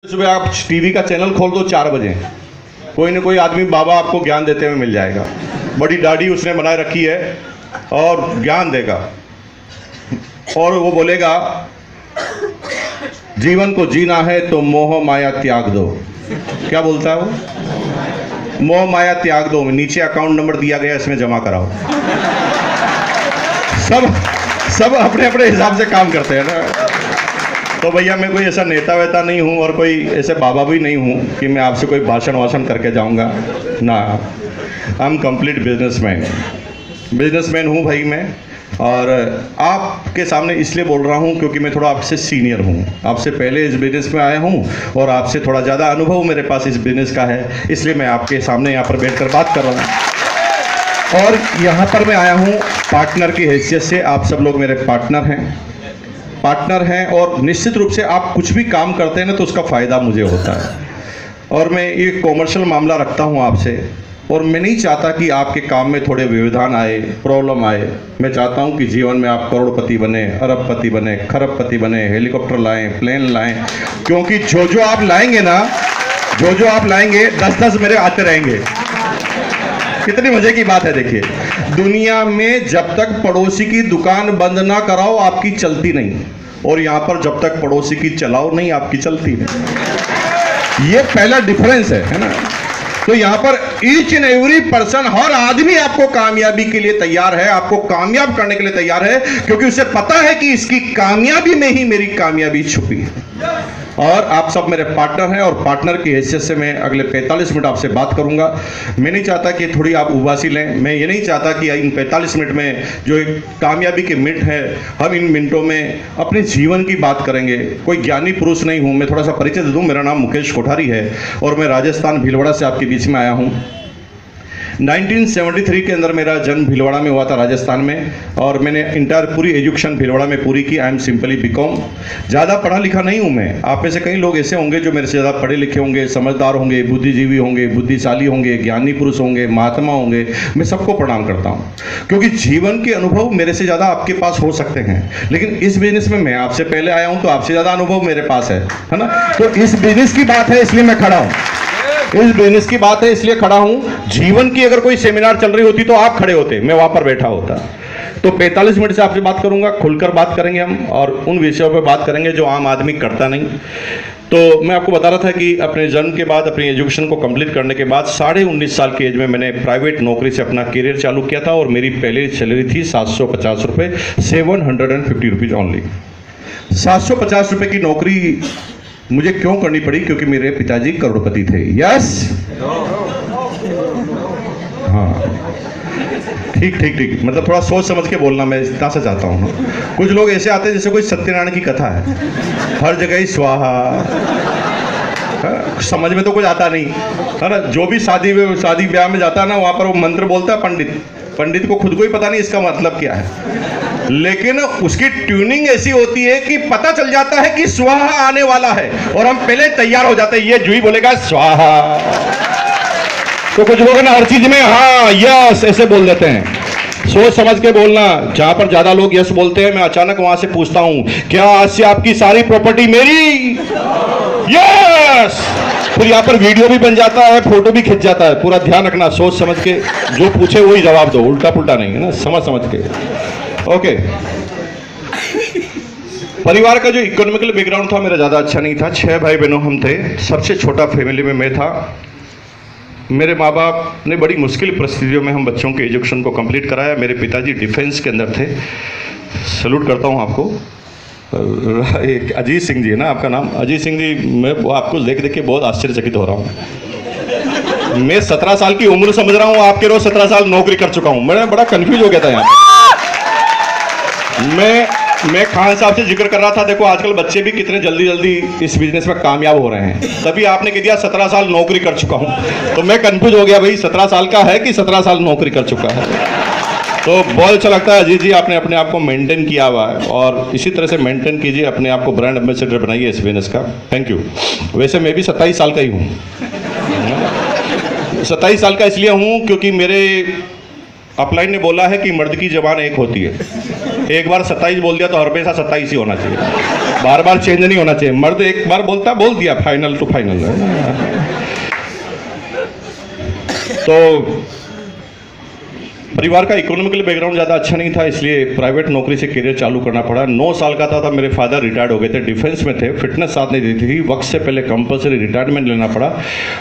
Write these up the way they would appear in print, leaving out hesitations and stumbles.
सुबह आप टीवी का चैनल खोल दो 4 बजे, कोई ना कोई आदमी बाबा आपको ज्ञान देते हुए मिल जाएगा। बड़ी दाढ़ी उसने बनाए रखी है और ज्ञान देगा और वो बोलेगा जीवन को जीना है तो मोह माया त्याग दो। क्या बोलता है वो? मोह माया त्याग दो। नीचे अकाउंट नंबर दिया गया, इसमें जमा कराओ। सब अपने अपने हिसाब से काम करते हैं ना। तो भैया मैं कोई ऐसा नेता वेता नहीं हूँ और कोई ऐसे बाबा भी नहीं हूँ कि मैं आपसे कोई भाषण वाषण करके जाऊँगा ना। आई एम कंप्लीट बिजनेसमैन हूँ भाई मैं। और आपके सामने इसलिए बोल रहा हूँ क्योंकि मैं थोड़ा आपसे सीनियर हूँ, आपसे पहले इस बिज़नेस में आया हूँ और आपसे थोड़ा ज़्यादा अनुभव मेरे पास इस बिज़नेस का है, इसलिए मैं आपके सामने यहाँ पर बैठकर बात कर रहा हूँ। और यहाँ पर मैं आया हूँ पार्टनर की हैसियत से। आप सब लोग मेरे पार्टनर हैं और निश्चित रूप से आप कुछ भी काम करते हैं ना तो उसका फ़ायदा मुझे होता है। और मैं ये कॉमर्शियल मामला रखता हूँ आपसे, और मैं नहीं चाहता कि आपके काम में थोड़े व्यवधान आए, प्रॉब्लम आए। मैं चाहता हूं कि जीवन में आप करोड़पति बने, अरबपति बने, खरबपति बने, हेलीकॉप्टर लाएं, प्लेन लाएं, क्योंकि जो आप लाएंगे ना, जो आप लाएंगे 10-10 मेरे आते रहेंगे। कितनी मजे की बात है। देखिए, दुनिया में जब तक पड़ोसी की दुकान बंद ना कराओ आपकी चलती नहीं, और यहाँ पर जब तक पड़ोसी की चलाओ नहीं आपकी चलती नहीं। ये पहला डिफरेंस है ना। तो यहाँ पर ईच एंड एवरी पर्सन, हर आदमी आपको कामयाबी के लिए तैयार है, आपको कामयाब करने के लिए तैयार है, क्योंकि उसे पता है कि इसकी कामयाबी में ही मेरी कामयाबी छुपी है। और आप सब मेरे पार्टनर हैं और पार्टनर की हैसियत से मैं अगले 45 मिनट आपसे बात करूंगा। मैं नहीं चाहता कि थोड़ी आप उबासी लें, मैं ये नहीं चाहता कि इन 45 मिनट में जो एक कामयाबी के मिनट है, हम इन मिनटों में अपने जीवन की बात करेंगे। कोई ज्ञानी पुरुष नहीं हूँ। मैं थोड़ा सा परिचय दे दूँ, मेरा नाम मुकेश कोठारी है और मैं राजस्थान भीलवाड़ा से आपके बीच में आया हूँ। 1973 के अंदर मेरा जन्म भीलवाड़ा में हुआ था, राजस्थान में, और मैंने इंटायर पूरी एजुकेशन भीलवाड़ा में पूरी की। I am simply BCom. ज़्यादा पढ़ा लिखा नहीं हूँ मैं। आप में से कई लोग ऐसे होंगे जो मेरे से ज़्यादा पढ़े लिखे होंगे, समझदार होंगे, बुद्धिजीवी होंगे, बुद्धिशाली होंगे, ज्ञानी पुरुष होंगे, महात्मा होंगे। मैं सबको प्रणाम करता हूँ, क्योंकि जीवन के अनुभव मेरे से ज़्यादा आपके पास हो सकते हैं, लेकिन इस बिजनेस में मैं आपसे पहले आया हूँ तो आपसे ज़्यादा अनुभव मेरे पास है ना। तो इस बिजनेस की बात है इसलिए मैं खड़ा हूँ, इस बिजनेस की बात है इसलिए खड़ा हूं। जीवन की अगर कोई सेमिनार चल रही होती तो आप खड़े होते, मैं वहां पर बैठा होता। तो 45 मिनट से आपसे बात करूंगा, खुलकर बात करेंगे हम, और उन विषयों पर बात करेंगे जो आम आदमी करता नहीं। तो मैं आपको बता रहा था कि अपने जन्म के बाद, अपनी एजुकेशन को कंप्लीट करने के बाद 19.5 साल की एज में मैंने प्राइवेट नौकरी से अपना करियर चालू किया था, और मेरी पहले सैलरी थी 750 रुपये, 750 रुपीज़ ओनली। 750 रुपये की नौकरी मुझे क्यों करनी पड़ी? क्योंकि मेरे पिताजी करोड़पति थे। यस, हाँ, ठीक, मतलब थोड़ा सोच समझ के बोलना, मैं इतना सा चाहता हूँ। कुछ लोग ऐसे आते हैं जैसे कोई सत्यनारायण की कथा है, हर जगह ही स्वाहा, समझ में तो कुछ आता नहीं है ना। जो भी शादी ब्याह में जाता है ना, वहाँ पर वो मंत्र बोलता है पंडित को खुद को ही पता नहीं इसका मतलब क्या है, लेकिन उसकी ट्यूनिंग ऐसी होती है कि पता चल जाता है कि स्वाहा आने वाला है, और हम पहले तैयार हो जाते हैं। ये जुई बोलेगा स्वाहा, तो कुछ लोग ना हर चीज में हाँ यस ऐसे बोल देते हैं। सोच समझ के बोलना। जहां पर ज्यादा लोग यस बोलते हैं, मैं अचानक वहां से पूछता हूं, क्या आज से आपकी सारी प्रॉपर्टी मेरी? यस। फिर यहाँ पर वीडियो भी बन जाता है, फोटो भी खिंच जाता है। पूरा ध्यान रखना, सोच समझ के जो पूछे वही जवाब दो, उल्टा पुल्टा नहीं, है ना, समझ के। ओके। परिवार का जो इकोनॉमिकल बैकग्राउंड था मेरा ज़्यादा अच्छा नहीं था। 6 भाई बहनों हम थे, सबसे छोटा फैमिली में मैं था। मेरे माँ बाप ने बड़ी मुश्किल परिस्थितियों में हम बच्चों के एजुकेशन को कंप्लीट कराया। मेरे पिताजी डिफेंस के अंदर थे। सैल्यूट करता हूँ आपको। एक अजीत सिंह जी है ना आपका नाम? अजीत सिंह जी, मैं आपको देख के बहुत आश्चर्यचकित हो रहा हूँ। मैं 17 साल की उम्र समझ रहा हूँ, आपके रोज 17 साल नौकरी कर चुका हूँ। मैं बड़ा कंफ्यूज हो गया था यहाँ। मैं खान साहब से जिक्र कर रहा था, देखो आजकल बच्चे भी कितने जल्दी इस बिजनेस में कामयाब हो रहे हैं, तभी आपने कह दिया 17 साल नौकरी कर चुका हूं। तो मैं कंफ्यूज हो गया, भाई 17 साल का है कि 17 साल नौकरी कर चुका है। तो बहुत अच्छा लगता है अजीत जी, आपने अपने आप को मेंटेन किया हुआ है, और इसी तरह से मेंटेन कीजिए, अपने आप को ब्रांड एम्बेसडर बनाइए इस बिजनेस का। Thank you. वैसे मैं भी 27 साल का ही हूँ। 27 साल का इसलिए हूँ क्योंकि मेरे अपलाइन ने बोला है कि मर्द की जबान एक होती है। एक बार 27 बोल दिया तो हमेशा 27 ही होना चाहिए, बार बार चेंज नहीं होना चाहिए। मर्द एक बार बोलता, बोल दिया, फाइनल टू फाइनल है। तो परिवार का इकोनॉमिकल बैकग्राउंड ज़्यादा अच्छा नहीं था, इसलिए प्राइवेट नौकरी से करियर चालू करना पड़ा। 9 साल का था तब मेरे फादर रिटायर्ड हो गए थे, डिफेंस में थे, फिटनेस साथ नहीं देती थी, वक्त से पहले कंपलसरी रिटायरमेंट लेना पड़ा।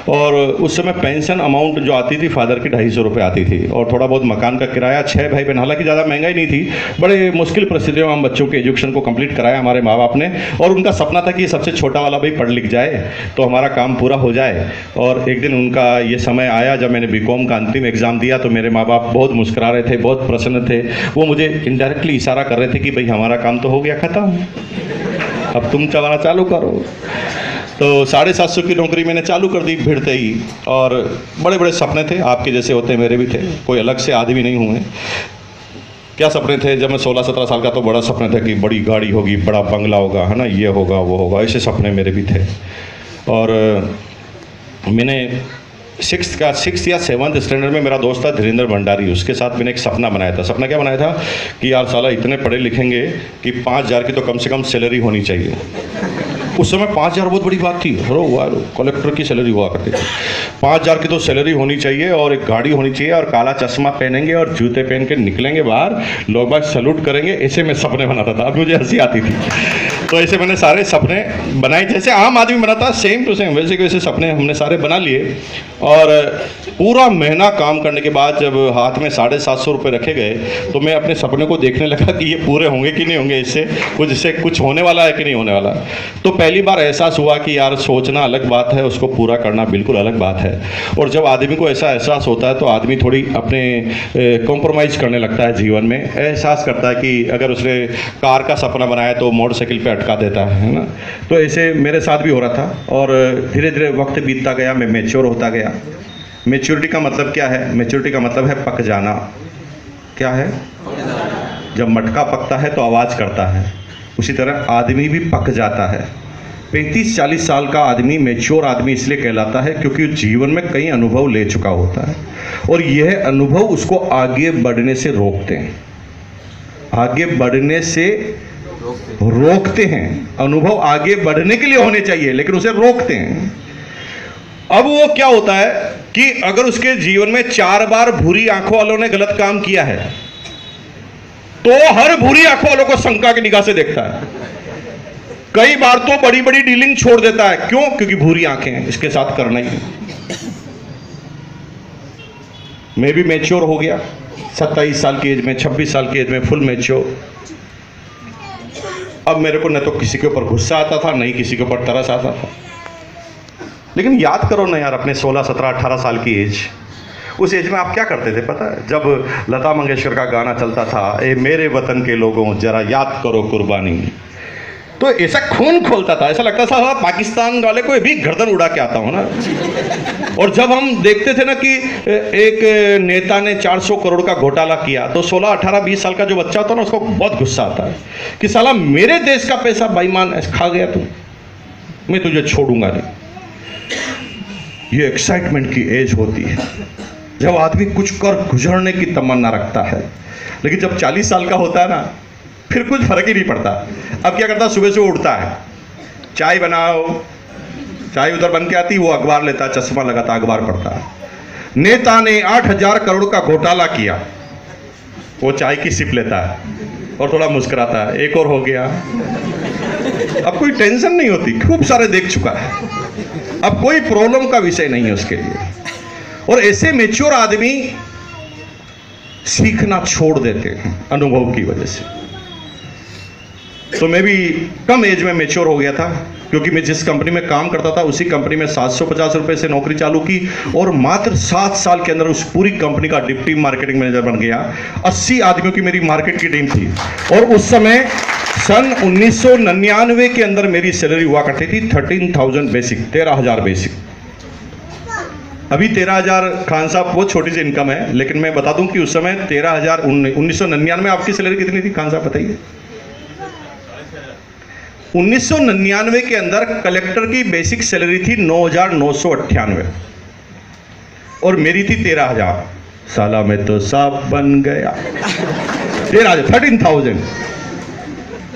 और उस समय पेंशन अमाउंट जो आती थी फादर की 250 रुपये आती थी, और थोड़ा बहुत मकान का किराया। 6 भाई बहन, हालांकि ज़्यादा महंगाई नहीं थी, बड़े मुश्किल परिस्थितियों में हम बच्चों के एजुकेशन को कंप्लीट कराया हमारे माँ बाप ने। और उनका सपना था कि सबसे छोटा वाला भाई पढ़ लिख जाए तो हमारा काम पूरा हो जाए। और एक दिन उनका ये समय आया जब मैंने बीकॉम का अंतिम एग्जाम दिया, तो मेरे माँ बाप बहुत मुस्कुरा रहे थे, बहुत प्रसन्न थे। वो मुझे इनडायरेक्टली इशारा कर रहे थे कि भाई हमारा काम तो हो गया खत्म, अब तुम चलाना चालू करो। तो 750 की नौकरी मैंने चालू कर दी भिड़ते ही। और बड़े बड़े सपने थे, आपके जैसे होते मेरे भी थे, कोई अलग से आदमी नहीं हुए। क्या सपने थे? जब मैं 16-17 साल का तो बड़ा सपना था कि बड़ी गाड़ी होगी, बड़ा बंगला होगा, है ना, ये होगा वो होगा, ऐसे सपने मेरे भी थे। और मैंने 6th या 7th स्टैंडर्ड में मेरा दोस्त था धीरेन्द्र भंडारी, उसके साथ मैंने एक सपना बनाया था। सपना क्या बनाया था कि यार साला इतने पढ़े लिखेंगे कि 5,000 की तो कम से कम सैलरी होनी चाहिए। उस समय 5,000 बहुत बड़ी बात थी, हो वाह, कलेक्टर की सैलरी हुआ करती थी। 5,000 की तो सैलरी होनी चाहिए, और एक गाड़ी होनी चाहिए, और काला चश्मा पहनेंगे और जूते पहन के निकलेंगे बाहर, लोग बाग सैल्यूट करेंगे। ऐसे मैं सपने बनाता था। अब मुझे हंसी आती थी, तो ऐसे मैंने सारे सपने बनाए जैसे आम आदमी बनाता, सेम टू सेम वैसे के वैसे सपने हमने सारे बना लिए। और पूरा महीना काम करने के बाद जब हाथ में 750 रुपये रखे गए, तो मैं अपने सपने को देखने लगा कि ये पूरे होंगे कि नहीं होंगे, इससे कुछ होने वाला है कि नहीं होने वाला। तो पहली बार एहसास हुआ कि यार सोचना अलग बात है, उसको पूरा करना बिल्कुल अलग बात है। और जब आदमी को ऐसा एहसास होता है तो आदमी थोड़ी अपने कॉम्प्रोमाइज़ करने लगता है जीवन में। एहसास करता है कि अगर उसने कार का सपना बनाया तो मोटरसाइकिल पे अटका देता है ना। तो ऐसे मेरे साथ भी हो रहा था। और धीरे धीरे वक्त बीतता गया, मैं मैच्योर होता गया। मैच्योरिटी का मतलब क्या है? मैच्योरिटी का मतलब है पक जाना। क्या है? जब मटका पकता है तो आवाज़ करता है, उसी तरह आदमी भी पक जाता है। 35-40 साल का आदमी मैच्योर आदमी इसलिए कहलाता है क्योंकि जीवन में कई अनुभव ले चुका होता है, और यह अनुभव उसको आगे बढ़ने से रोकते हैं, आगे बढ़ने से रोकते हैं। अनुभव आगे बढ़ने के लिए होने चाहिए, लेकिन उसे रोकते हैं। अब वो क्या होता है कि अगर उसके जीवन में 4 बार भूरी आंखों वालों ने गलत काम किया है, तो हर भूरी आंखों वालों को शंका की निगाह से देखता है। कई बार तो बड़ी बड़ी डीलिंग छोड़ देता है। क्यों? क्योंकि भूरी आंखें हैं, इसके साथ करना ही है। मैं भी मैच्योर हो गया 27 साल की एज में, 26 साल की एज में फुल मैच्योर। अब मेरे को न तो किसी के ऊपर गुस्सा आता था, नहीं किसी के ऊपर तरस आता था। लेकिन याद करो ना यार, अपने 16, 17, 18 साल की एज, उस एज में आप क्या करते थे पता है? जब लता मंगेशकर का गाना चलता था, ए मेरे वतन के लोगों जरा याद करो कुर्बानी, तो ऐसा खून खोलता था, ऐसा लगता था पाकिस्तान वाले को भी गर्दन उड़ा के आता हूं ना। और जब हम देखते थे ना कि एक नेता ने 400 करोड़ का घोटाला किया, तो 16, 18, 20 साल का जो बच्चा होता है ना, उसको बहुत गुस्सा आता है कि साला मेरे देश का पैसा बेईमान खा गया तू, मैं तुझे छोड़ूंगा नहीं। ये एक्साइटमेंट की एज होती है जब आदमी कुछ कर गुजरने की तमन्ना रखता है। लेकिन जब 40 साल का होता है ना, फिर कुछ फर्क ही नहीं पड़ता। अब क्या करता है? सुबह से उठता है, चाय बनाओ, चाय उधर बन के आती, वो अखबार लेता, चश्मा लगाता, अखबार पढ़ता। नेता ने 8,000 करोड़ का घोटाला किया, वो चाय की सिप लेता है और थोड़ा मुस्कुराता है, एक और हो गया। अब कोई टेंशन नहीं होती, खूब सारे देख चुका है, अब कोई प्रॉब्लम का विषय नहीं है उसके लिए। और ऐसे मैच्योर आदमी सीखना छोड़ देते हैं अनुभव की वजह से। तो मैं भी कम एज में मैच्योर हो गया था, क्योंकि मैं जिस कंपनी में काम करता था उसी कंपनी में 750 रुपए से नौकरी चालू की, और मात्र 7 साल के अंदर उस पूरी कंपनी का डिप्टी मार्केटिंग मैनेजर बन गया। 80 आदमियों की मेरी मार्केट की टीम थी, और उस समय सन 1999 के अंदर मेरी सैलरी हुआ करती थी 13,000 बेसिक, 13,000 बेसिक। अभी 13,000 खान साहब बहुत छोटी सी इनकम है, लेकिन मैं बता दूं कि उस समय 13,000 1999 आपकी सैलरी कितनी थी खान साहब बताइए? 1999 के अंदर कलेक्टर की बेसिक सैलरी थी 9,998 और मेरी थी 13,000। साला मैं तो सांप बन गया। 13,000।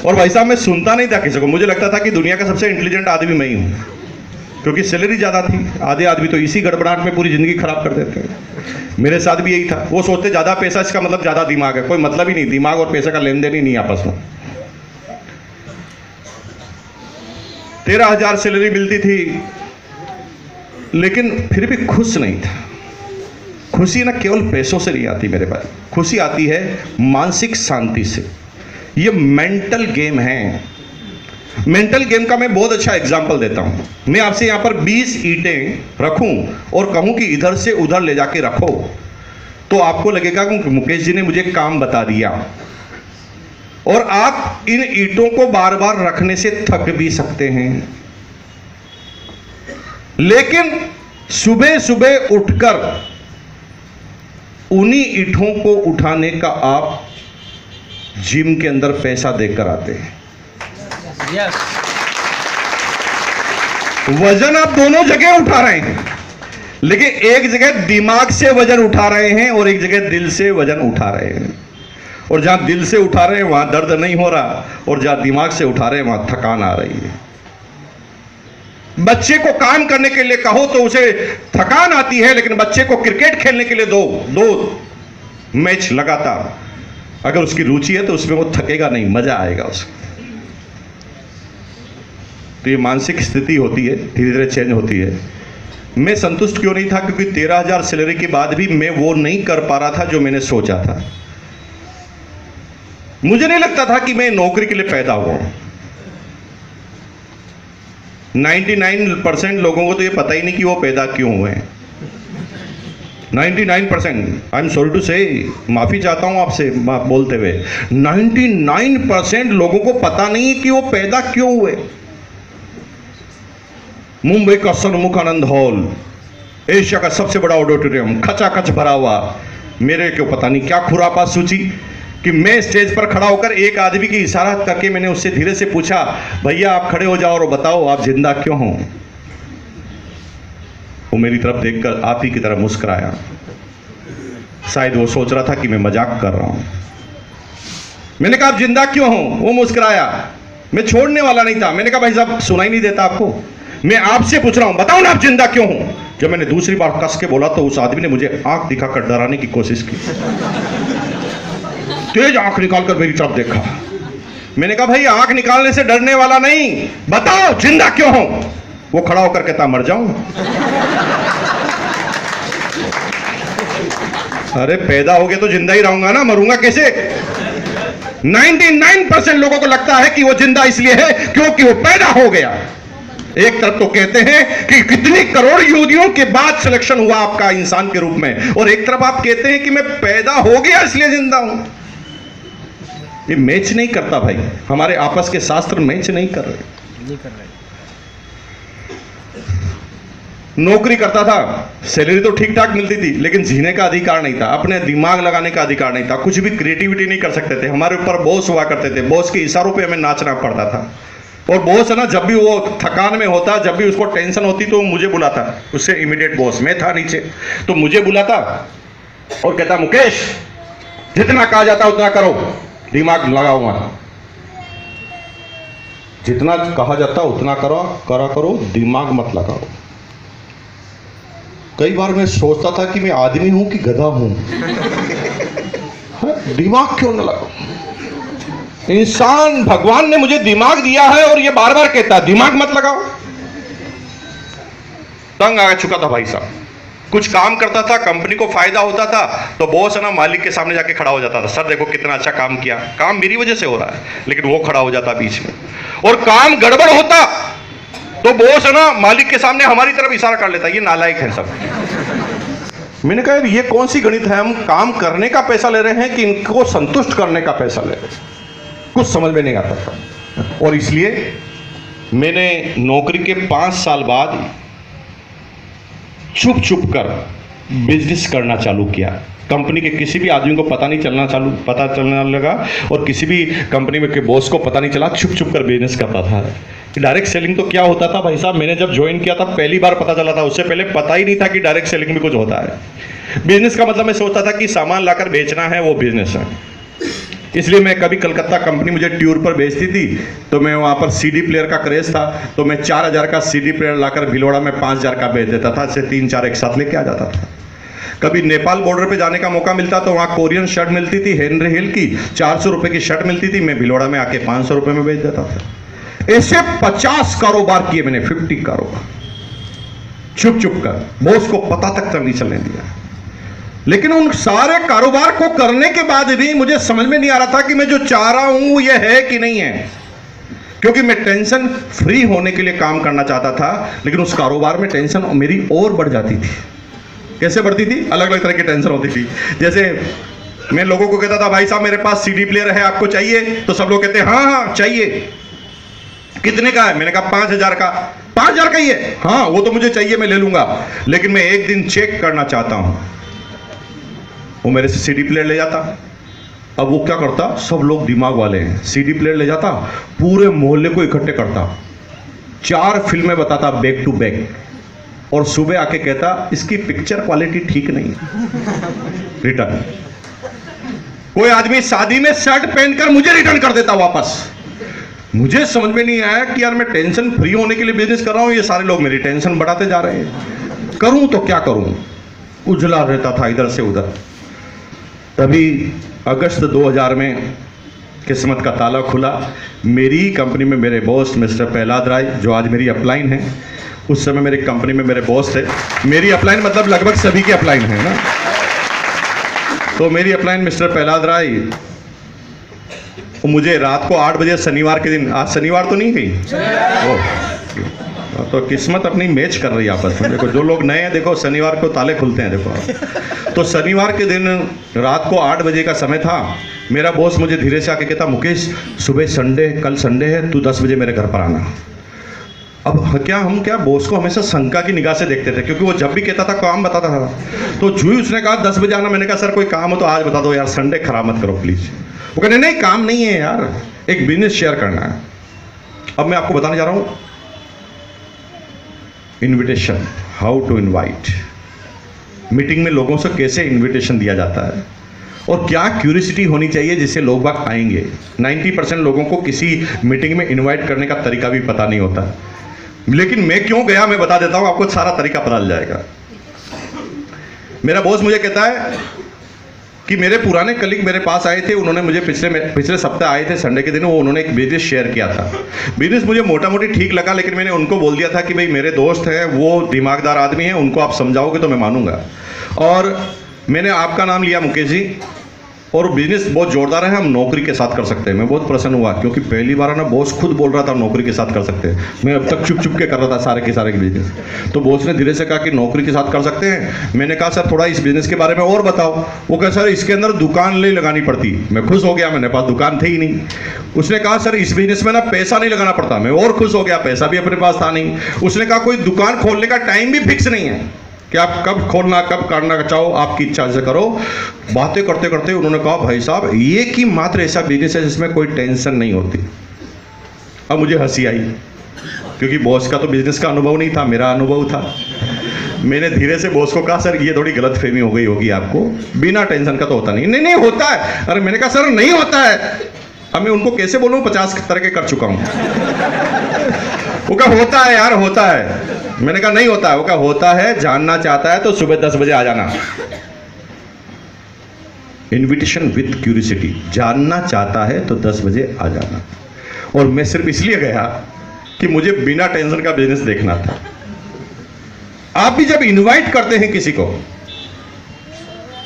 और भाई साहब मैं सुनता नहीं था किसी को, मुझे लगता था कि दुनिया का सबसे इंटेलिजेंट आदमी मैं ही हूँ, क्योंकि सैलरी ज़्यादा थी। आधे आदमी तो इसी गड़बड़ाहट में पूरी ज़िंदगी खराब कर देते हैं। मेरे साथ भी यही था। वो सोचते ज़्यादा पैसा इसका मतलब ज़्यादा दिमाग है। कोई मतलब ही नहीं, दिमाग और पैसे का लेन देन ही नहीं आपस में। 13,000 सैलरी मिलती थी, लेकिन फिर भी खुश नहीं था। खुशी ना केवल पैसों से नहीं आती मेरे भाई, खुशी आती है मानसिक शांति से। ये मेंटल गेम है। मेंटल गेम का मैं बहुत अच्छा एग्जांपल देता हूं। मैं आपसे यहां पर 20 ईंटें रखूं और कहूं कि इधर से उधर ले जाके रखो, तो आपको लगेगा कि मुकेश जी ने मुझे काम बता दिया। और आप इन ईंटों को बार बार रखने से थक भी सकते हैं, लेकिन सुबह सुबह उठकर उन्हीं ईंटों को उठाने का आप जिम के अंदर पैसा देकर आते हैं। वजन आप दोनों जगह उठा रहे हैं, लेकिन एक जगह दिमाग से वजन उठा रहे हैं और एक जगह दिल से वजन उठा रहे हैं। और जहां दिल से उठा रहे हैं वहां दर्द नहीं हो रहा, और जहां दिमाग से उठा रहे हैं वहां थकान आ रही है। बच्चे को काम करने के लिए कहो तो उसे थकान आती है, लेकिन बच्चे को क्रिकेट खेलने के लिए दो मैच लगातार, अगर उसकी रुचि है तो उसमें वो थकेगा नहीं, मजा आएगा उसको। तो ये मानसिक स्थिति होती है, धीरे धीरे चेंज होती है। मैं संतुष्ट क्यों नहीं था? क्योंकि 13,000 सैलरी के बाद भी मैं वो नहीं कर पा रहा था जो मैंने सोचा था। मुझे नहीं लगता था कि मैं नौकरी के लिए पैदा हुआ हूं। 99% लोगों को तो ये पता ही नहीं कि वो पैदा क्यों हुए हैं। 99%, आई एम सॉरी टू से, माफी चाहता हूं आपसे बोलते हुए, 99% लोगों को पता नहीं है कि वो पैदा क्यों हुए। मुंबई का सन्मुख आनंद हॉल, एशिया का सबसे बड़ा ऑडिटोरियम, खचाखच भरा हुआ, मेरे को पता नहीं क्या खुरापात सूची कि मैं स्टेज पर खड़ा होकर एक आदमी की इशारा करके मैंने उससे धीरे से पूछा, भैया आप खड़े हो जाओ और बताओ आप जिंदा क्यों हो। वो मेरी तरफ देखकर आप ही की तरह मुस्कुराया। शायद वो सोच रहा था कि मैं मजाक कर रहा हूं। मैंने कहा आप जिंदा क्यों हो? वो मुस्कुराया। मैं छोड़ने वाला नहीं था। मैंने कहा भाई साहब सुनाई नहीं देता आपको? मैं आपसे पूछ रहा हूं, बताओ ना आप जिंदा क्यों हो। जब मैंने दूसरी बार कस के बोला तो उस आदमी ने मुझे आंख दिखाकर डराने की कोशिश की। तेज आंख निकालकर मेरी तरफ देखा। मैंने कहा भाई आंख निकालने से डरने वाला नहीं, बताओ जिंदा क्यों हो। वो खड़ा होकर कहता मर जाऊं। अरे पैदा हो गया तो जिंदा ही रहूंगा ना, मरूंगा कैसे? 99% लोगों को लगता है कि वो जिंदा इसलिए है क्योंकि वो पैदा हो गया। एक तरफ तो कहते हैं कि कितनी करोड़ योनियों के बाद सिलेक्शन हुआ आपका इंसान के रूप में, और एक तरफ आप कहते हैं कि मैं पैदा हो गया इसलिए जिंदा हूं। ये मैच नहीं करता भाई, हमारे आपस के शास्त्र मैच नहीं कर रहे। नौकरी करता था, सैलरी तो ठीक ठाक मिलती थी, लेकिन जीने का अधिकार नहीं था, अपने दिमाग लगाने का अधिकार नहीं था, कुछ भी क्रिएटिविटी नहीं कर सकते थे। हमारे ऊपर बॉस हुआ करते थे, बॉस के इशारों पे हमें नाचना पड़ता था। और बॉस है ना, जब भी वो थकान में होता, जब भी उसको टेंशन होती तो मुझे बुलाता। उससे इमीडिएट बॉस मैं था नीचे, तो मुझे बुलाता और कहता मुकेश जितना कहा जाता उतना करो, दिमाग लगाओ मत। जितना कहा जाता उतना करो, दिमाग मत लगाओ। कई बार मैं सोचता था कि मैं आदमी हूं कि गधा हूं। दिमाग क्यों न लगाओ? इंसान, भगवान ने मुझे दिमाग दिया है और ये बार बार कहता है दिमाग मत लगाओ। तंग आ चुका था भाई साहब। कुछ काम करता था, कंपनी को फायदा होता था, तो बॉस है ना मालिक के सामने जाके खड़ा हो जाता था, सर देखो कितना अच्छा काम किया, काम मेरी वजह से हो रहा है, लेकिन वो खड़ा हो जाता बीच में। और काम गड़बड़ होता तो बॉस है ना मालिक के सामने हमारी तरफ इशारा कर लेता, ये नालायक है सब। मैंने कहा ये कौन सी गणित है? हम काम करने का पैसा ले रहे हैं कि इनको संतुष्ट करने का पैसा ले रहे हैं? कुछ समझ में नहीं आता था। और इसलिए मैंने नौकरी के 5 साल बाद छुप छुप कर बिजनेस करना चालू किया। कंपनी के किसी भी आदमी को पता चलने लगा, और किसी भी कंपनी में के बॉस को पता नहीं चला। छुप छुप कर बिजनेस करता था। डायरेक्ट सेलिंग तो क्या होता था भाई साहब, मैंने जब ज्वाइन किया था पहली बार पता चला था, उससे पहले पता ही नहीं था कि डायरेक्ट सेलिंग में कुछ होता है। बिजनेस का मतलब मैं सोचता था कि सामान लाकर बेचना है, वो बिजनेस है। इसलिए मैं कभी कलकत्ता कंपनी मुझे टूर पर भेजती थी तो मैं वहाँ पर सीडी प्लेयर का क्रेज था, तो मैं 4000 का सीडी प्लेयर लाकर भिलवाड़ा में 5000 का भेज देता था, इससे 3-4 एक साथ लेके आ जाता था। कभी नेपाल बॉर्डर पे जाने का मौका मिलता तो वहाँ कोरियन शर्ट मिलती थी हेनरी हिल की, 400 रुपये की शर्ट मिलती थी, मैं भिलवाड़ा में आके 500 रुपये में बेच देता था। ऐसे 50 कारोबार किए मैंने, 50 कारोबार, छुप छुप कर, बॉस को पता तक नहीं चलने दिया। लेकिन उन सारे कारोबार को करने के बाद भी मुझे समझ में नहीं आ रहा था कि मैं जो चाह रहा हूं ये है कि नहीं है, क्योंकि मैं टेंशन फ्री होने के लिए काम करना चाहता था, लेकिन उस कारोबार में टेंशन मेरी और बढ़ जाती थी। कैसे बढ़ती थी? अलग अलग तरह की टेंशन होती थी। जैसे मैं लोगों को कहता था भाई साहब मेरे पास सीडी प्लेयर है, आपको चाहिए? तो सब लोग कहते हैं हाँ हाँ चाहिए। कितने का है? मैंने कहा 5000 का। 5000 का ही है? हाँ वो तो मुझे चाहिए, मैं ले लूंगा, लेकिन मैं एक दिन चेक करना चाहता हूं। वो मेरे से सीडी प्लेयर ले जाता। अब वो क्या करता, सब लोग दिमाग वाले हैं, सीडी प्लेयर ले जाता, पूरे मोहल्ले को इकट्ठे करता, 4 फिल्में बताता बैक टू बैक, और सुबह आके कहता इसकी पिक्चर क्वालिटी ठीक नहीं, रिटर्न। कोई आदमी शादी में शर्ट पहनकर मुझे रिटर्न कर देता वापस। मुझे समझ में नहीं आया कि यार मैं टेंशन फ्री होने के लिए बिजनेस कर रहा हूं, ये सारे लोग मेरी टेंशन बढ़ाते जा रहे हैं, करूं तो क्या करूं? उजला रहता था इधर से उधर। तभी अगस्त 2000 में किस्मत का ताला खुला। मेरी कंपनी में मेरे बॉस मिस्टर प्रहलाद राय, जो आज मेरी अपलाइन है, उस समय मेरी कंपनी में मेरे बॉस थे। मेरी अपलाइन मतलब लगभग सभी की अपलाइन है ना। तो मेरी अपलाइन मिस्टर प्रहलाद राय, मुझे रात को 8 बजे शनिवार के दिन, आज शनिवार तो नहीं गई, तो किस्मत अपनी मैच कर रही है आपस में। देखो जो लोग नए हैं, देखो शनिवार को ताले खुलते हैं, देखो। तो शनिवार के दिन रात को 8 बजे का समय था। मेरा बॉस मुझे धीरे से आके कहता मुकेश सुबह संडे, कल संडे है, तू 10 बजे मेरे घर पर आना। अब हम क्या बॉस को हमेशा शंका की निगाह से देखते थे, क्योंकि वो जब भी कहता था काम बताता था। तो जूही उसने कहा 10 बजे आना। मैंने कहा सर कोई काम हो तो आज बता दो यार, संडे खराब मत करो प्लीज। वो कहने नहीं काम नहीं है यार, एक बिजनेस शेयर करना है। अब मैं आपको बताने जा रहा हूं invitation, how to invite. Meeting में लोगों से कैसे इनविटेशन दिया जाता है और क्या क्यूरियोसिटी होनी चाहिए जिससे लोग बाग आएंगे। 90% लोगों को किसी मीटिंग में इनवाइट करने का तरीका भी पता नहीं होता, लेकिन मैं क्यों गया मैं बता देता हूं, आपको सारा तरीका पता चल जाएगा। मेरा बॉस मुझे कहता है कि मेरे पुराने कलीग मेरे पास आए थे, उन्होंने मुझे पिछले सप्ताह आए थे संडे के दिन, वो उन्होंने एक बिजनेस शेयर किया था। बिजनेस मुझे मोटा मोटी ठीक लगा, लेकिन मैंने उनको बोल दिया था कि भाई मेरे दोस्त हैं, वो दिमागदार आदमी हैं, उनको आप समझाओगे तो मैं मानूंगा। और मैंने आपका नाम लिया मुकेश जी, और बिजनेस बहुत जोरदार है, हम नौकरी के साथ कर सकते हैं। मैं बहुत प्रसन्न हुआ, क्योंकि पहली बार ना बॉस खुद बोल रहा था नौकरी के साथ कर सकते हैं। मैं अब तक चुप चुप के कर रहा था सारे के सारे बिजनेस। तो बॉस ने धीरे से कहा कि नौकरी के साथ कर सकते हैं। मैंने कहा सर थोड़ा इस बिजनेस के बारे में और बताओ। वो कहा सर इसके अंदर दुकान नहीं लगानी पड़ती। मैं खुश हो गया, मेरे पास दुकान थी ही नहीं। उसने कहा सर इस बिजनेस में ना पैसा नहीं लगाना पड़ता। मैं और खुश हो गया, पैसा भी अपने पास था नहीं। उसने कहा कोई दुकान खोलने का टाइम भी फिक्स नहीं है कि आप कब खोलना कब करना चाहो, आपकी इच्छा से करो। बातें करते करते उन्होंने कहा भाई साहब ये कि मात्र ऐसा बिजनेस है जिसमें कोई टेंशन नहीं होती। अब मुझे हंसी आई, क्योंकि बॉस का तो बिजनेस का अनुभव नहीं था, मेरा अनुभव था। मैंने धीरे से बॉस को कहा सर ये थोड़ी गलतफहमी हो गई होगी आपको, बिना टेंशन का तो होता नहीं। नहीं होता है। अरे मैंने कहा सर नहीं होता है। अब मैं उनको कैसे बोलूं, 50 तरह के कर चुका हूं। वो कहा होता है यार, होता है। मैंने कहा नहीं होता है। वो कहा होता है, जानना चाहता है तो सुबह 10 बजे आ जाना। इनविटेशन विथ क्यूरियोसिटी, जानना चाहता है तो 10 बजे आ जाना। और मैं सिर्फ इसलिए गया कि मुझे बिना टेंशन का बिजनेस देखना था। आप भी जब इनवाइट करते हैं किसी को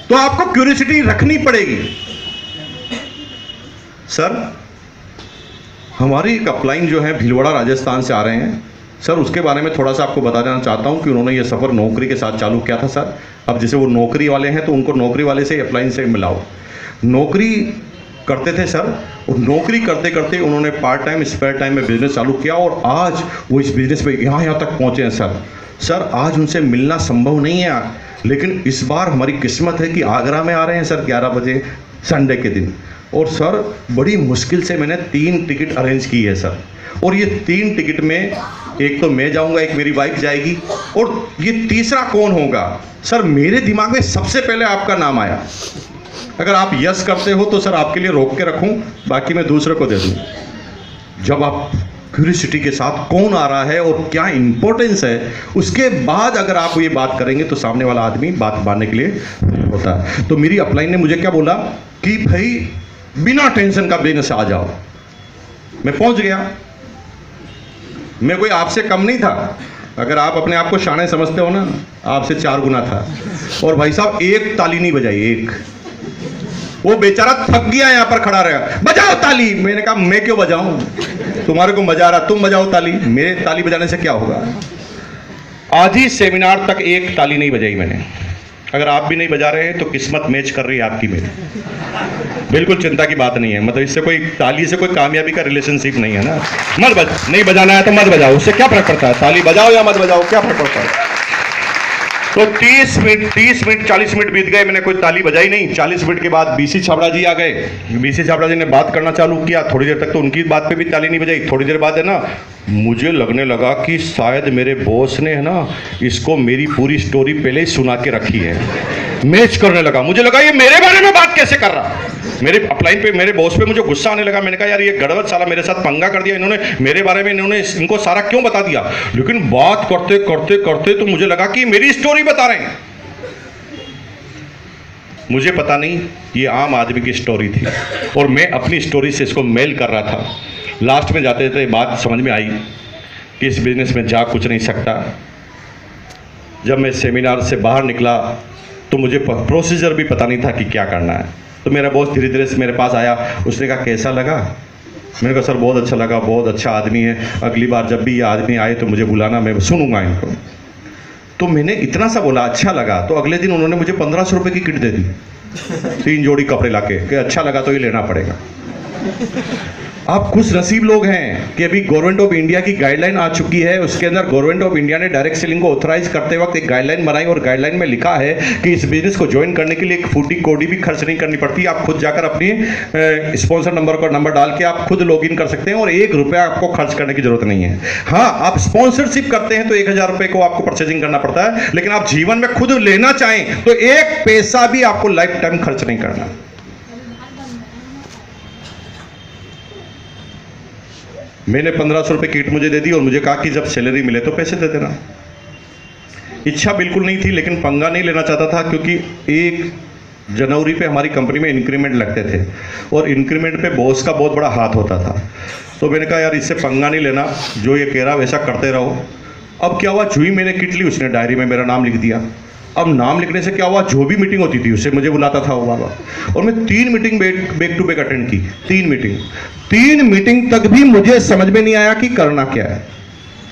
तो आपको क्यूरियोसिटी रखनी पड़ेगी। सर हमारी एक अपलाइन जो है भिलवाड़ा राजस्थान से आ रहे हैं सर, उसके बारे में थोड़ा सा आपको बता देना चाहता हूं कि उन्होंने ये सफ़र नौकरी के साथ चालू किया था सर। अब जैसे वो नौकरी वाले हैं तो उनको नौकरी वाले से अपलाइन से मिलाओ। नौकरी करते थे सर, और नौकरी करते करते उन्होंने पार्ट टाइम स्पेयर टाइम में बिजनेस चालू किया, और आज वो इस बिजनेस में यहाँ तक पहुँचे हैं सर। आज उनसे मिलना संभव नहीं है, लेकिन इस बार हमारी किस्मत है कि आगरा में आ रहे हैं सर 11 बजे संडे के दिन। और सर बड़ी मुश्किल से मैंने 3 टिकट अरेंज की है सर, और ये 3 टिकट में एक तो मैं जाऊंगा, एक मेरी वाइफ जाएगी, और ये तीसरा कौन होगा? सर मेरे दिमाग में सबसे पहले आपका नाम आया। अगर आप यस करते हो तो सर आपके लिए रोक के रखूं, बाकी मैं दूसरे को दे दूं। जब आप क्यूरियोसिटी के साथ कौन आ रहा है और क्या इंपॉर्टेंस है, उसके बाद अगर आप ये बात करेंगे तो सामने वाला आदमी बात मानने के लिए होता है। तो मेरी अपलाइन ने मुझे क्या बोला कि भाई बिना टेंशन का बिजनेस से आ जाओ। मैं पहुंच गया। मैं कोई आपसे कम नहीं था। अगर आप अपने आप को शाने समझते हो ना, आपसे 4 गुना था। और भाई साहब एक ताली नहीं बजाई, एक। वो बेचारा थक गया, यहां पर खड़ा रहा, बजाओ ताली। मैंने कहा मैं क्यों बजाऊं, तुम्हारे को मजा आ रहा, तुम बजाओ ताली। मेरे ताली बजाने से क्या होगा। आज ही सेमिनार तक एक ताली नहीं बजाई मैंने। अगर आप भी नहीं बजा रहे हैं तो किस्मत मैच कर रही है आपकी मेरी, बिल्कुल चिंता की बात नहीं है। मतलब इससे कोई ताली से कोई कामयाबी का रिलेशनशिप नहीं है ना। नहीं बजाना है तो मत बजाओ, उससे क्या फर्क पड़ता है, ताली बजाओ या मत बजाओ, क्या फर्क पड़ता है। तो 30 मिनट 40 मिनट बीत गए, मैंने कोई ताली बजाई नहीं। 40 मिनट के बाद बीसी छाबड़ा जी आ गए। बीसी छाबड़ा जी ने बात करना चालू किया। थोड़ी देर तक तो उनकी बात पे भी ताली नहीं बजाई। थोड़ी देर बाद है ना, मुझे लगने लगा कि शायद मेरे बॉस ने है ना इसको मेरी पूरी स्टोरी पहले ही सुना के रखी है। मैच करने लगा, मुझे लगा ये मेरे बारे में बात कैसे कर रहा। मेरे अपलाइन पे, मेरे बॉस पे मुझे गुस्सा आने लगा। मैंने कहा यार ये गड़बड़, साला मेरे साथ पंगा कर दिया इन्होंने, मेरे बारे में इन्होंने इनको सारा क्यों बता दिया। लेकिन बात करते करते करते तो मुझे लगा कि मेरी स्टोरी बता रहे हैं। मुझे पता नहीं ये आम आदमी की स्टोरी थी और मैं अपनी स्टोरी से इसको मेल कर रहा था। लास्ट में जाते जाते बात समझ में आई कि इस बिजनेस में जा कुछ नहीं सकता। जब मैं सेमिनार से बाहर निकला तो मुझे प्रोसीजर भी पता नहीं था कि क्या करना है। तो मेरा बॉस धीरे धीरे से मेरे पास आया। उसने कहा कैसा लगा। मैंने कहा सर बहुत अच्छा लगा, बहुत अच्छा आदमी है, अगली बार जब भी ये आदमी आए तो मुझे बुलाना, मैं सुनूंगा इनको। तो मैंने इतना सा बोला अच्छा लगा। तो अगले दिन उन्होंने मुझे 1500 रुपये की किट दे दी, 3 जोड़ी कपड़े लाके, कि अच्छा लगा तो ये लेना पड़ेगा। आप खुश नसीब लोग हैं कि अभी गवर्नमेंट ऑफ इंडिया की गाइडलाइन आ चुकी है। उसके अंदर गवर्नमेंट ऑफ इंडिया ने डायरेक्ट सेलिंग को ऑथराइज करते वक्त एक गाइडलाइन बनाई और गाइडलाइन में लिखा है कि इस बिजनेस को ज्वाइन करने के लिए एक फूटी कोडी भी खर्च नहीं करनी पड़ती। आप खुद जाकर अपनी स्पॉन्सर नंबर का नंबर डाल के आप खुद लॉगिन कर सकते हैं और 1 रुपया आपको खर्च करने की जरूरत नहीं है। हाँ, आप स्पॉन्सरशिप करते हैं तो 1000 रुपये को आपको परचेजिंग करना पड़ता है, लेकिन आप जीवन में खुद लेना चाहें तो 1 पैसा भी आपको लाइफ टाइम खर्च नहीं करना। मैंने 1500 रुपये किट मुझे दे दी और मुझे कहा कि जब सैलरी मिले तो पैसे दे देना। इच्छा बिल्कुल नहीं थी, लेकिन पंगा नहीं लेना चाहता था क्योंकि 1 जनवरी पे हमारी कंपनी में इंक्रीमेंट लगते थे और इंक्रीमेंट पे बॉस का बहुत बड़ा हाथ होता था। तो मैंने कहा यार इससे पंगा नहीं लेना, जो ये कह रहा वैसा करते रहो। अब क्या हुआ, जुई मैंने किट ली, उसने डायरी में मेरा नाम लिख दिया। अब नाम लिखने से क्या हुआ, जो भी मीटिंग होती थी उससे मुझे बुलाता था वो बाबा, और मैं 3 meeting back to back attend की। 3 मीटिंग तक भी मुझे समझ में नहीं आया कि करना क्या है।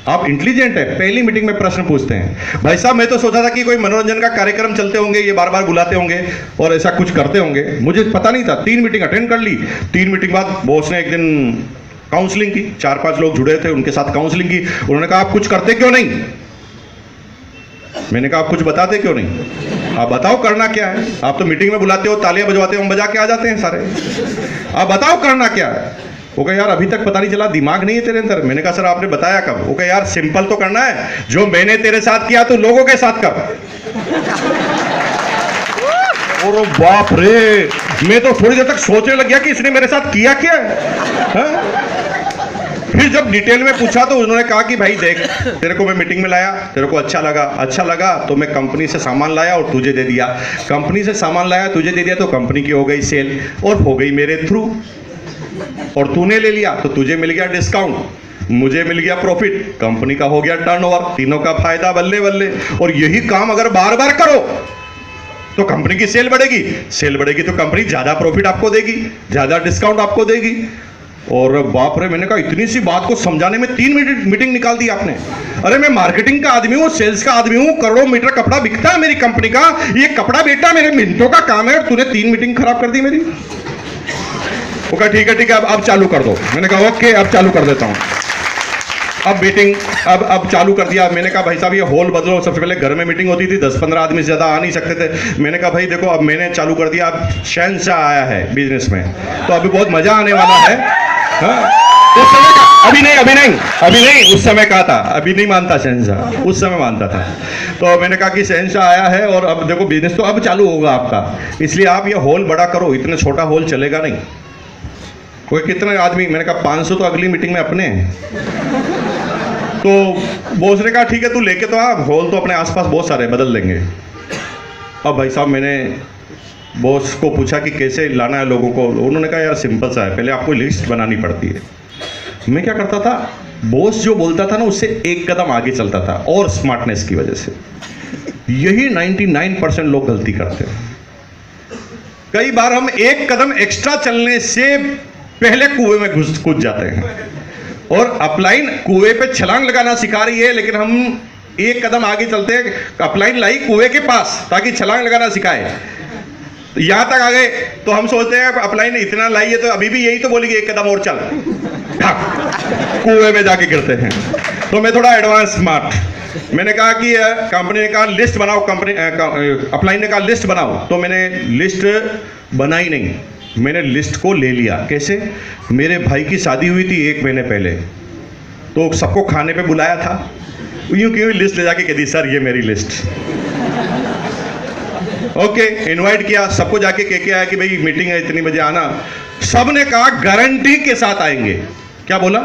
आप इंटेलिजेंट है, पहली मीटिंग में प्रश्न पूछते हैं। भाई साहब मैं तो सोचा था कि कोई मनोरंजन का कार्यक्रम चलते होंगे, ये बार बार बुलाते होंगे और ऐसा कुछ करते होंगे, मुझे पता नहीं था। 3 मीटिंग अटेंड कर ली। 3 मीटिंग बाद बॉस ने एक दिन काउंसलिंग की, 4-5 लोग जुड़े थे, उनके साथ काउंसलिंग की। उन्होंने कहा आप कुछ करते क्यों नहीं। मैंने कहा आप कुछ बताते क्यों नहीं, आप बताओ करना क्या है। आप तो मीटिंग में बुलाते हो, तालियां बजवाते हो, हम बजा के आ जाते हैं सारे, आप बताओ करना क्या है। वो कहा यार अभी तक पता नहीं चला, दिमाग नहीं है तेरे अंदर। मैंने कहा सर आपने बताया कब। वो कहा यार सिंपल तो करना है, जो मैंने तेरे साथ किया तो लोगों के साथ कर। और बाप रे, मैं तो थोड़ी देर तक सोचने लग गया कि इसने मेरे साथ किया क्या है? फिर जब डिटेल में पूछा तो उन्होंने कहा कि भाई देख, तेरे को मैं मीटिंग में लाया, तेरे को अच्छा लगा तो मैं कंपनी से सामान लाया और तुझे दे दिया। कंपनी से सामान लाया तुझे दे दिया तो कंपनी की हो गई सेल और हो गई मेरे थ्रू, और तूने ले लिया तो तुझे मिल गया डिस्काउंट, मुझे मिल गया प्रॉफिट, कंपनी का हो गया टर्नओवर, तीनों का फायदा बल्ले बल्ले। और यही काम अगर बार बार करो तो कंपनी की सेल बढ़ेगी तो कंपनी ज्यादा प्रॉफिट आपको देगी, ज्यादा डिस्काउंट आपको देगी। और बाप रे, मैंने कहा इतनी सी बात को समझाने में 3 मिनट मीटिंग निकाल दी आपने। अरे मैं मार्केटिंग का आदमी हूँ, सेल्स का आदमी हूँ, करोड़ों मीटर कपड़ा बिकता है मेरी कंपनी का, ये कपड़ा बेटा मेरे मिनटों का काम है और तूने 3 मीटिंग खराब कर दी मेरी। वो कहा ठीक है अब चालू कर दो। मैंने कहा ओके अब चालू कर देता हूँ। अब मीटिंग अब चालू कर दिया। मैंने कहा भाई साहब ये हॉल बदलो। सबसे पहले घर में मीटिंग होती थी, 10-15 आदमी से ज़्यादा आ नहीं सकते थे। मैंने कहा भाई देखो अब मैंने चालू कर दिया, अब शहंशाह आया है बिजनेस में, तो अभी बहुत मज़ा आने वाला है। हाँ उस समय अभी नहीं उस समय कहा था, अभी नहीं मानता शहंशाह, उस समय मानता था। तो मैंने कहा कि शहंशाह आया है और अब देखो बिजनेस तो अब चालू होगा आपका, इसलिए आप ये हॉल बड़ा करो, इतना छोटा हॉल चलेगा नहीं। कोई कितने आदमी, मैंने कहा 500 तो अगली मीटिंग में अपने हैं। तो बॉस ने कहा ठीक है तू लेके तो आ, हॉल तो अपने आसपास बहुत सारे बदल लेंगे। अब भाई साहब मैंने बॉस को पूछा कि कैसे लाना है लोगों को, उन्होंने कहा यार सिंपल सा है, पहले आपको लिस्ट बनानी पड़ती है। मैं क्या करता था, बॉस जो बोलता था ना उससे एक कदम आगे चलता था, और स्मार्टनेस की वजह से। यही 99% लोग गलती करते हैं। कई बार हम एक कदम एक्स्ट्रा चलने से पहले कुएं में कूद जाते हैं, और अपलाइन कुएं पे छलांग लगाना सिखा रही है, लेकिन हम एक कदम आगे चलते हैं। अपलाइन लाई कुएं के पास ताकि छलांग लगाना सिखाए, यहां तक आ गए तो हम सोचते हैं अपलाइन इतना लाई है तो अभी भी यही तो बोलेगी एक कदम और चल, कुएं में जाके गिरते हैं। तो मैं थोड़ा एडवांस स्मार्ट, मैंने कहा कि कंपनी ने कहा लिस्ट बनाओ, अपलाइन ने कहा लिस्ट बनाओ, तो मैंने लिस्ट बनाई नहीं, मैंने लिस्ट को ले लिया। कैसे? मेरे भाई की शादी हुई थी 1 महीने पहले, तो सबको खाने पे बुलाया था, यूं क्यों लिस्ट ले जाके कह दी सर ये मेरी लिस्ट। ओके, इनवाइट किया, सबको जाके कह के आया कि भाई मीटिंग है इतनी बजे आना। सबने कहा गारंटी के साथ आएंगे। क्या बोला?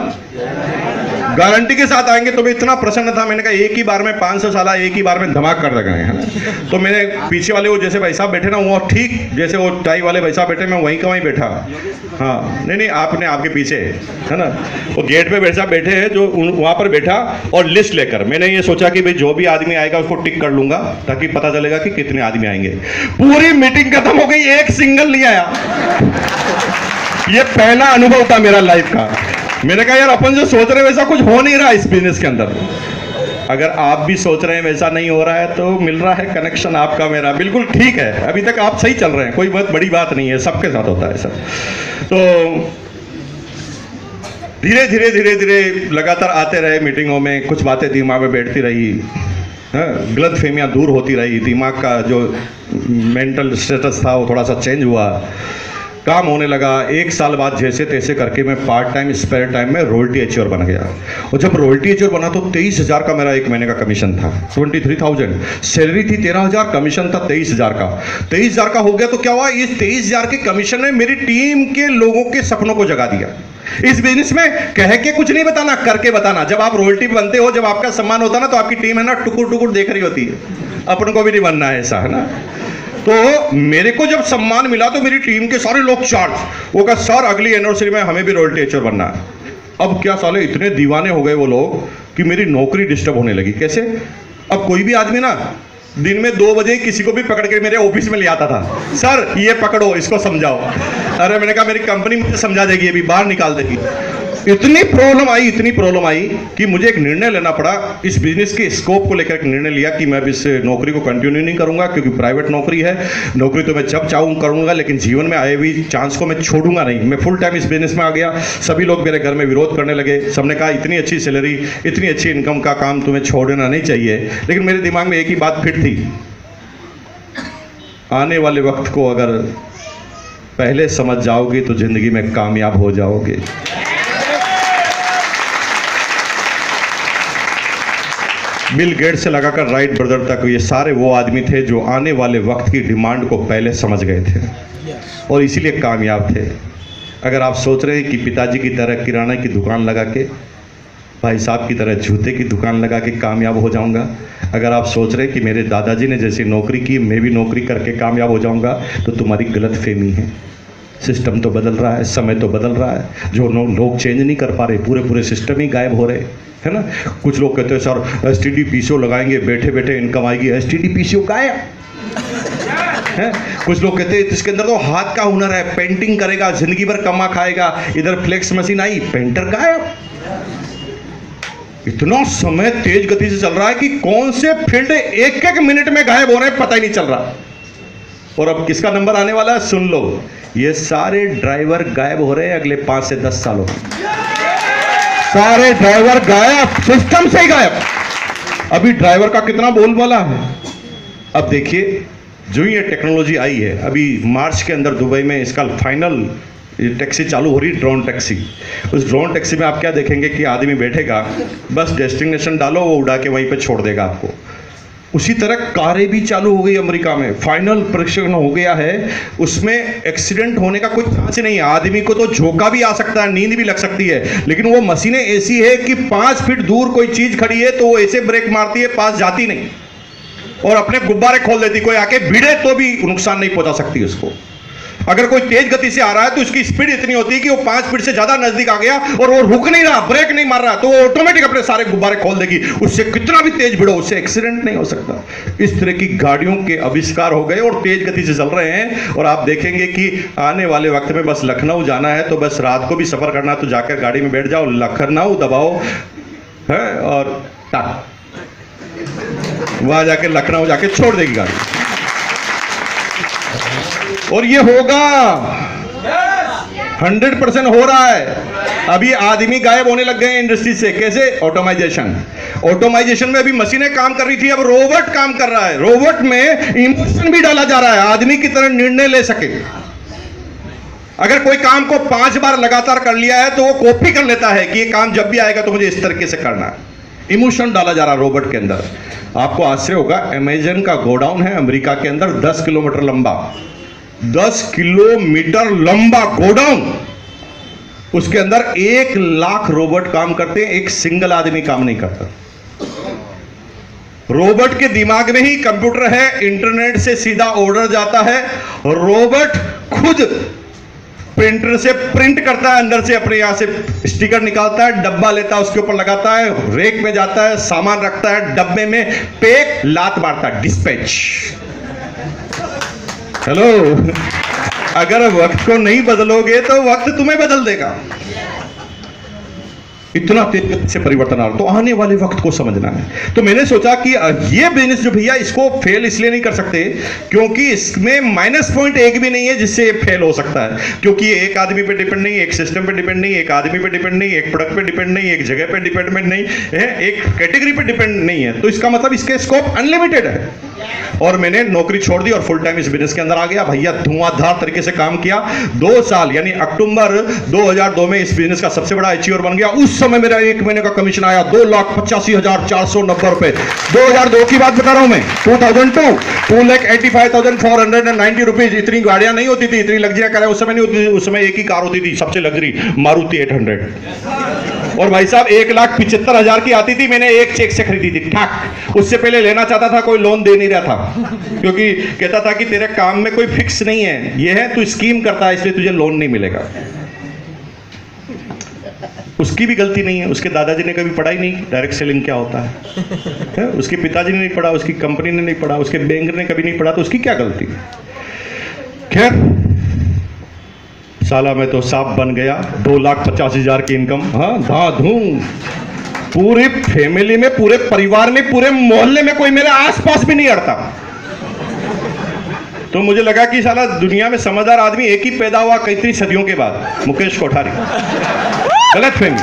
गारंटी के साथ आएंगे। तो मैं इतना प्रसन्न था, मैंने कहा एक ही बार में 500 साला एक ही बार में धमाक कर लगे हैं। तो मैंने पीछे वाले वो जैसे भाई साहब बैठे ना, वो ठीक जैसे वो टाई वाले भाई साहब बैठे, मैं वहीं का वहीं बैठा। हाँ नहीं आपने आपके पीछे है ना, वो गेट पे बैठा बैठे हैं जो वहाँ पर बैठा, और लिस्ट लेकर मैंने ये सोचा कि भाई जो भी आदमी आएगा उसको टिक कर लूंगा ताकि पता चलेगा कि कितने आदमी आएंगे। पूरी मीटिंग खत्म हो गई, एक सिंगल नहीं आया। ये पहला अनुभव था मेरा लाइफ का। मैंने कहा यार अपन जो सोच रहे हैं वैसा कुछ हो नहीं रहा इस बिजनेस के अंदर। अगर आप भी सोच रहे हैं वैसा नहीं हो रहा है तो मिल रहा है कनेक्शन आपका मेरा बिल्कुल ठीक है, अभी तक आप सही चल रहे हैं, कोई बहुत बड़ी बात नहीं है, सबके साथ होता है सर। तो धीरे धीरे धीरे धीरे लगातार आते रहे मीटिंगों में, कुछ बातें दिमाग में बैठती रही, गलत फहमियाँ दूर होती रही, दिमाग का जो मेंटल स्टेटस था वो थोड़ा सा चेंज हुआ, काम होने लगा। 1 साल बाद जैसे तैसे करके मैं पार्ट टाइम स्पेयर टाइम में रॉयल्टी एचओर बन गया। और जब रॉयल्टी एचओर बना तो 23,000 का मेरा 1 महीने का कमीशन था। 23,000 सैलरी थी, 13,000 कमीशन था 23,000 का। 23,000 का हो गया तो क्या हुआ, इस 23,000 के कमीशन ने मेरी टीम के लोगों के सपनों को जगा दिया। इस बिजनेस में कह के कुछ नहीं बताना, करके बताना। जब आप रॉयल्टी बनते हो, जब आपका सम्मान होता है ना, तो आपकी टीम है ना टुकुर टुकुर देख रही होती है, अपन को भी नहीं बनना है ऐसा, है ना। तो मेरे को जब सम्मान मिला तो मेरी टीम के सारे लोग चार्ज, वो कहा सर अगली एनिवर्सरी में हमें भी रॉयल्टी एचओर बनना है। अब क्या साले इतने दीवाने हो गए वो लोग कि मेरी नौकरी डिस्टर्ब होने लगी। कैसे? अब कोई भी आदमी ना दिन में 2 बजे किसी को भी पकड़ के मेरे ऑफिस में ले आता था, सर ये पकड़ो इसको समझाओ। अरे मैंने कहा मेरी कंपनी मुझे समझा देगी, अभी बाहर निकाल देगी। इतनी प्रॉब्लम आई कि मुझे एक निर्णय लेना पड़ा। इस बिजनेस के स्कोप को लेकर एक निर्णय लिया कि मैं इस नौकरी को कंटिन्यू नहीं करूंगा, क्योंकि प्राइवेट नौकरी है। नौकरी तो मैं जब चाहूँ करूंगा, लेकिन जीवन में आए हुई चांस को मैं छोड़ूंगा नहीं। मैं फुल टाइम इस बिजनेस में आ गया। सभी लोग मेरे घर में विरोध करने लगे, सबने कहा इतनी अच्छी सैलरी, इतनी अच्छी इनकम का काम तुम्हें छोड़ना नहीं चाहिए। लेकिन मेरे दिमाग में एक ही बात फिट थी, आने वाले वक्त को अगर पहले समझ जाओगे तो जिंदगी में कामयाब हो जाओगे। बिल गेट्स से लगाकर राइट ब्रदर तक ये सारे वो आदमी थे जो आने वाले वक्त की डिमांड को पहले समझ गए थे और इसीलिए कामयाब थे। अगर आप सोच रहे हैं कि पिताजी की तरह किराना की दुकान लगा के, भाई साहब की तरह जूते की दुकान लगा के कामयाब हो जाऊंगा, अगर आप सोच रहे हैं कि मेरे दादाजी ने जैसी नौकरी की मैं भी नौकरी करके कामयाब हो जाऊंगा, तो तुम्हारी गलत फहमी है। सिस्टम तो बदल रहा है, समय तो बदल रहा है, जो लोग चेंज नहीं कर पा रहे, पूरे सिस्टम ही गायब हो रहे, है ना। कुछ लोग कहते हैं सर एसटीडी पीसीओ लगाएंगे, बैठे बैठे इनकम आएगी, एसटीडी पीसीओ गायब है। कुछ लोग कहते हैं इसके अंदर तो हाथ का हुनर है, पेंटिंग करेगा जिंदगी भर कमा खाएगा, इधर फ्लेक्स मशीन आई, पेंटर गायब। इतना समय तेज गति से चल रहा है कि कौन से फील्ड 1-1 मिनट में गायब हो रहे हैं पता ही नहीं चल रहा। और अब किसका नंबर आने वाला है सुन लो, ये सारे ड्राइवर गायब हो रहे हैं अगले 5 से 10 सालों में। सारे ड्राइवर गायब, सिस्टम से ही गायब। अभी ड्राइवर का कितना बोलबाला है। अब देखिए जो ये टेक्नोलॉजी आई है, अभी मार्च के अंदर दुबई में इसका फाइनल ये टैक्सी चालू हो रही, ड्रोन टैक्सी। उस ड्रोन टैक्सी में आप क्या देखेंगे कि आदमी बैठेगा, बस डेस्टिनेशन डालो, वो उड़ा के वहीं पे छोड़ देगा आपको। उसी तरह कारें भी चालू हो गई अमेरिका में, फाइनल परीक्षण हो गया है, उसमें एक्सीडेंट होने का कोई चांस नहीं है। आदमी को तो झोंका भी आ सकता है, नींद भी लग सकती है, लेकिन वो मशीनें ऐसी है कि 5 फीट दूर कोई चीज खड़ी है तो वो ऐसे ब्रेक मारती है, पास जाती नहीं, और अपने गुब्बारे खोल देती, कोई आके भिड़े तो भी नुकसान नहीं पहुंचा सकती उसको। अगर कोई तेज गति से आ रहा है तो उसकी स्पीड इतनी होती है कि वो 5 फीट से ज्यादा नजदीक आ गया और वो रुक नहीं रहा, ब्रेक नहीं मार रहा, तो वो ऑटोमेटिक अपने सारे गुब्बारे खोल देगी। उससे कितना भी तेज भिड़ो, उससे एक्सीडेंट नहीं हो सकता। इस तरह की गाड़ियों के आविष्कार हो गए और तेज गति से चल रहे हैं। और आप देखेंगे कि आने वाले वक्त में बस लखनऊ जाना है तो बस रात को भी सफर करना है तो जाकर गाड़ी में बैठ जाओ, लखनऊ दबाओ है और वहां जाके लखनऊ जाके छोड़ देगी गाड़ी। और ये होगा, 100% हो रहा है। अभी आदमी गायब होने लग गए हैं इंडस्ट्री से। कैसे? ऑटोमाइजेशन। ऑटोमाइजेशन में अभी मशीनें काम कर रही थी, अब रोबोट काम कर रहा है। रोबोट में इमोशन भी डाला जा रहा है, आदमी की तरह निर्णय ले सके। अगर कोई काम को 5 बार लगातार कर लिया है तो वो कॉपी कर लेता है कि ये काम जब भी आएगा तो मुझे इस तरीके से करना है। इमोशन डाला जा रहा है रोबोट के अंदर। आपको आश्चर्य होगा, अमेजन का गोडाउन है अमेरिका के अंदर 10 किलोमीटर लंबा, 10 किलोमीटर लंबा गोडाउन। उसके अंदर 1 लाख रोबोट काम करते हैं, एक सिंगल आदमी काम नहीं करता। रोबोट के दिमाग में ही कंप्यूटर है, इंटरनेट से सीधा ऑर्डर जाता है। रोबोट खुद प्रिंटर से प्रिंट करता है, अंदर से अपने यहां से स्टिकर निकालता है, डब्बा लेता है, उसके ऊपर लगाता है, रेक में जाता है, सामान रखता है, डब्बे में पैक, लात मारता है, डिस्पैच। हेलो, अगर वक्त को नहीं बदलोगे तो वक्त तुम्हें बदल देगा। इतना तेज से परिवर्तन आ रहा, तो आने वाले वक्त को समझना है। तो मैंने सोचा कि ये बिजनेस जो भैया, इसको फेल इसलिए नहीं कर सकते क्योंकि इसमें माइनस पॉइंट एक भी नहीं है जिससे फेल हो सकता है। क्योंकि ये एक आदमी पे डिपेंड नहीं, एक सिस्टम पे डिपेंड नहीं, एक आदमी पे डिपेंड नहीं, एक प्रोडक्ट पे डिपेंड नहीं, एक जगह पे डिपेंडेंट नहीं है, एक कैटेगरी पे डिपेंड नहीं है। तो इसका मतलब इसके स्कोप अनलिमिटेड है। और मैंने नौकरी छोड़ दी और फुल टाइम इस बिजनेस के अंदर आ गया। भैया धुआंधार तरीके से काम किया। 2 साल यानी अक्टूबर 2002 में इस बिजनेस का सबसे बड़ा अचीवर बन गया। उस समय मेरा 1 महीने का कमीशन आया 2,85,490 रुपए। 2002 की बात बता रहा हूं मैं। 2002 2,85,490 रुपीज। इतनी गाड़ियां नहीं होती थी, इतनी लग्जरी कारें उस समय नहीं होती थी। उस समय एक ही कार होती थी सबसे लग्जरी, मारुति 800। और भाई साहब 1,75,000 की आती थी, मैंने एक चेक से खरीदी थी। ठाक। उससे पहले लेना चाहता था, कोई लोन दे नहीं रहा था क्योंकि कहता था कि तेरे काम में कोई फिक्स नहीं है, ये है तू स्कीम करता है इसलिए तुझे लोन नहीं मिलेगा। उसकी भी गलती नहीं है, उसके दादाजी ने कभी पढ़ा ही नहीं डायरेक्ट सेलिंग क्या होता है? उसके पिताजी ने नहीं पढ़ा, उसकी कंपनी ने नहीं पढ़ा, उसके बैंक ने कभी नहीं पढ़ा, तो उसकी क्या गलती? खैर, साला मैं तो सांप बन गया। 2,50,000 की इनकम, हाँ धाधूम। पूरी फैमिली में, पूरे परिवार में, पूरे मोहल्ले में कोई मेरे आसपास भी नहीं अड़ता। तो मुझे लगा कि साला दुनिया में समझदार आदमी एक ही पैदा हुआ कई सदियों के बाद, मुकेश कोठारी। गलत फहमी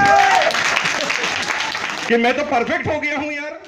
कि मैं तो परफेक्ट हो गया हूं यार।